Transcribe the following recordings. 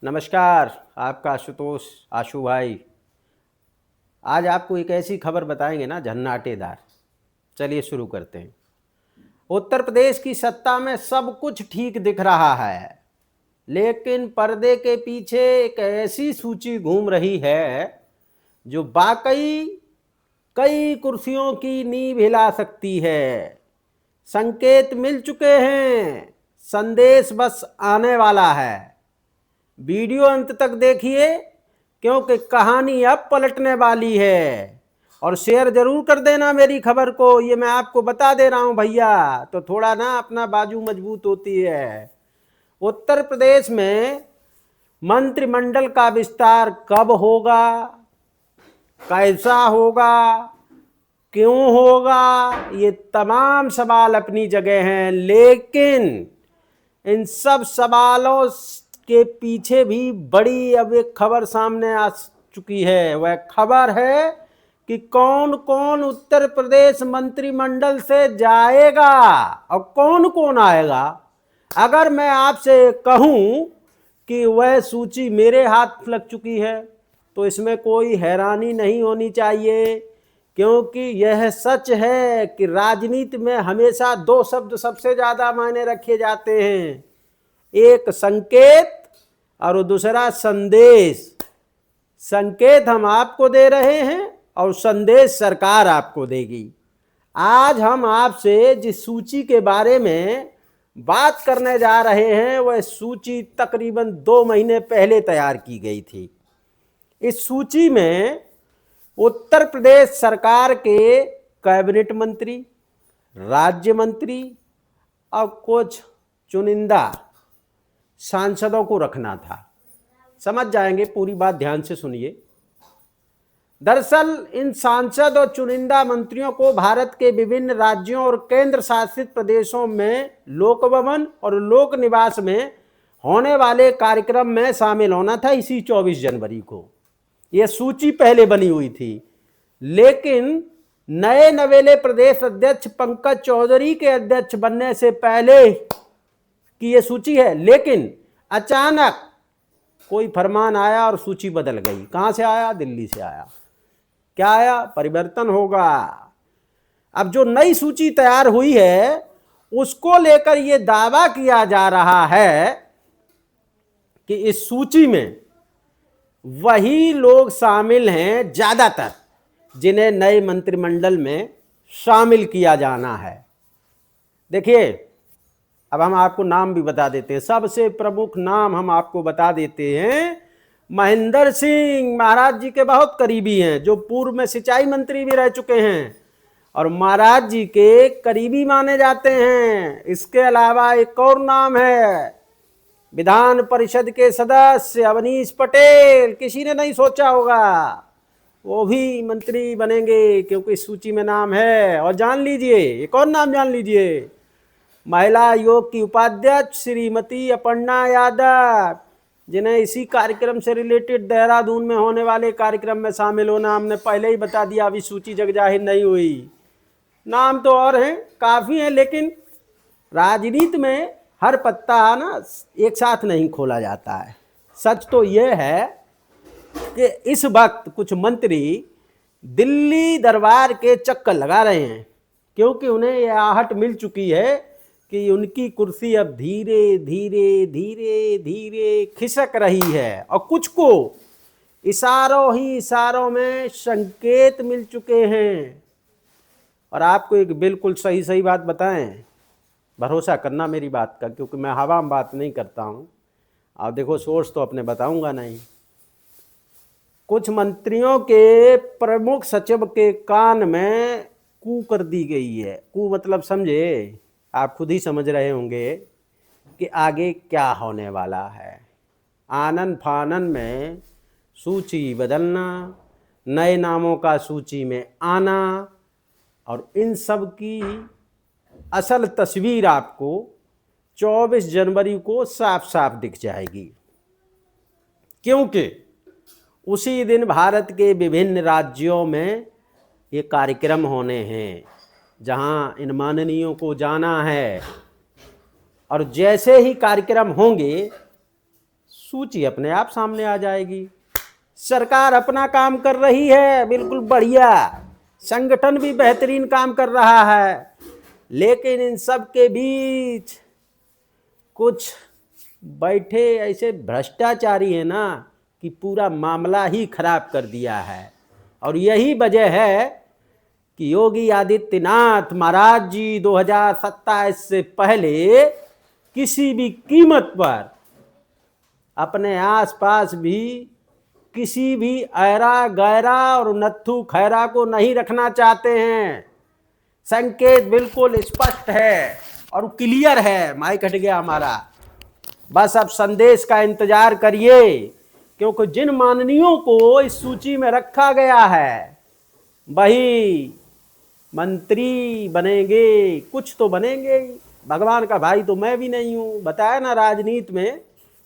नमस्कार। आपका आशुतोष आशु भाई। आज आपको एक ऐसी खबर बताएंगे ना, झन्नाटेदार। चलिए शुरू करते हैं। उत्तर प्रदेश की सत्ता में सब कुछ ठीक दिख रहा है, लेकिन पर्दे के पीछे एक ऐसी सूची घूम रही है जो वाकई कई कुर्सियों की नींव हिला सकती है। संकेत मिल चुके हैं, संदेश बस आने वाला है। वीडियो अंत तक देखिए, क्योंकि कहानी अब पलटने वाली है। और शेयर जरूर कर देना मेरी खबर को, ये मैं आपको बता दे रहा हूं भैया, तो थोड़ा ना अपना बाजू मजबूत होती है। उत्तर प्रदेश में मंत्रिमंडल का विस्तार कब होगा, कैसा होगा, क्यों होगा, ये तमाम सवाल अपनी जगह हैं, लेकिन इन सब सवालों के पीछे भी बड़ी अब एक खबर सामने आ चुकी है। वह खबर है कि कौन कौन उत्तर प्रदेश मंत्रिमंडल से जाएगा और कौन कौन आएगा। अगर मैं आपसे कहूं कि वह सूची मेरे हाथ लग चुकी है, तो इसमें कोई हैरानी नहीं होनी चाहिए, क्योंकि यह सच है कि राजनीति में हमेशा दो शब्द सबसे ज्यादा मायने रखे जाते हैं, एक संकेत और दूसरा संदेश। संकेत हम आपको दे रहे हैं और संदेश सरकार आपको देगी। आज हम आपसे जिस सूची के बारे में बात करने जा रहे हैं, वह सूची तकरीबन 2 महीने पहले तैयार की गई थी। इस सूची में उत्तर प्रदेश सरकार के कैबिनेट मंत्री, राज्य मंत्री और कुछ चुनिंदा सांसदों को रखना था। समझ जाएंगे, पूरी बात ध्यान से सुनिए। दरअसल इन सांसद और चुनिंदा मंत्रियों को भारत के विभिन्न राज्यों और केंद्र शासित प्रदेशों में लोक भवन और लोक निवास में होने वाले कार्यक्रम में शामिल होना था। इसी 24 जनवरी को यह सूची पहले बनी हुई थी, लेकिन नए नवेले प्रदेश अध्यक्ष पंकज चौधरी के अध्यक्ष बनने से पहले की यह सूची है। लेकिन अचानक कोई फरमान आया और सूची बदल गई। कहां से आया? दिल्ली से आया। क्या आया? परिवर्तन होगा। अब जो नई सूची तैयार हुई है, उसको लेकर यह दावा किया जा रहा है कि इस सूची में वही लोग शामिल हैं ज्यादातर जिन्हें नए मंत्रिमंडल में शामिल किया जाना है। देखिए, अब हम आपको नाम भी बता देते हैं। सबसे प्रमुख नाम हम आपको बता देते हैं। महेंद्र सिंह महाराज जी के बहुत करीबी हैं, जो पूर्व में सिंचाई मंत्री भी रह चुके हैं और महाराज जी के करीबी माने जाते हैं। इसके अलावा एक और नाम है, विधान परिषद के सदस्य अवनीश पटेल। किसी ने नहीं सोचा होगा वो भी मंत्री बनेंगे, क्योंकि इस सूची में नाम है। और जान लीजिए, एक और नाम जान लीजिए, महिला आयोग की उपाध्यक्ष श्रीमती अपर्णा यादव, जिन्हें इसी कार्यक्रम से रिलेटेड देहरादून में होने वाले कार्यक्रम में शामिल होना हमने पहले ही बता दिया। अभी सूची जग जाहिर नहीं हुई। नाम तो और हैं, काफ़ी हैं, लेकिन राजनीति में हर पत्ता ना एक साथ नहीं खोला जाता है। सच तो यह है कि इस वक्त कुछ मंत्री दिल्ली दरबार के चक्कर लगा रहे हैं, क्योंकि उन्हें यह आहट मिल चुकी है कि उनकी कुर्सी अब धीरे धीरे धीरे धीरे खिसक रही है। और कुछ को इशारों ही इशारों में संकेत मिल चुके हैं। और आपको एक बिल्कुल सही बात बताएं, भरोसा करना मेरी बात का, क्योंकि मैं हवा में बात नहीं करता हूँ। आप देखो, सोर्स तो अपने बताऊंगा नहीं। कुछ मंत्रियों के प्रमुख सचिव के कान में कू कर दी गई है। कू मतलब समझे, आप खुद ही समझ रहे होंगे कि आगे क्या होने वाला है। आनन फानन में सूची बदलना, नए नामों का सूची में आना, और इन सब की असल तस्वीर आपको 24 जनवरी को साफ साफ दिख जाएगी। क्योंकि उसी दिन भारत के विभिन्न राज्यों में ये कार्यक्रम होने हैं, जहां इन माननीयों को जाना है। और जैसे ही कार्यक्रम होंगे, सूची अपने आप सामने आ जाएगी। सरकार अपना काम कर रही है, बिल्कुल बढ़िया, संगठन भी बेहतरीन काम कर रहा है, लेकिन इन सब के बीच कुछ बैठे ऐसे भ्रष्टाचारी हैं ना कि पूरा मामला ही खराब कर दिया है। और यही वजह है कि योगी आदित्यनाथ महाराज जी 2027 से पहले किसी भी कीमत पर अपने आसपास भी किसी भी ऐरा गैरा और नत्थू खैरा को नहीं रखना चाहते हैं। संकेत बिल्कुल स्पष्ट है और क्लियर है। माइक हट गया हमारा, बस अब संदेश का इंतजार करिए, क्योंकि जिन माननीयों को इस सूची में रखा गया है वही मंत्री बनेंगे, कुछ तो बनेंगे। भगवान का भाई तो मैं भी नहीं हूं। बताया ना, राजनीति में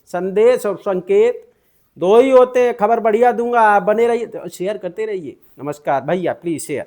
संदेश और संकेत दो ही होते हैं। खबर बढ़िया दूंगा, आप बने रहिए, शेयर करते रहिए। नमस्कार भैया, प्लीज शेयर।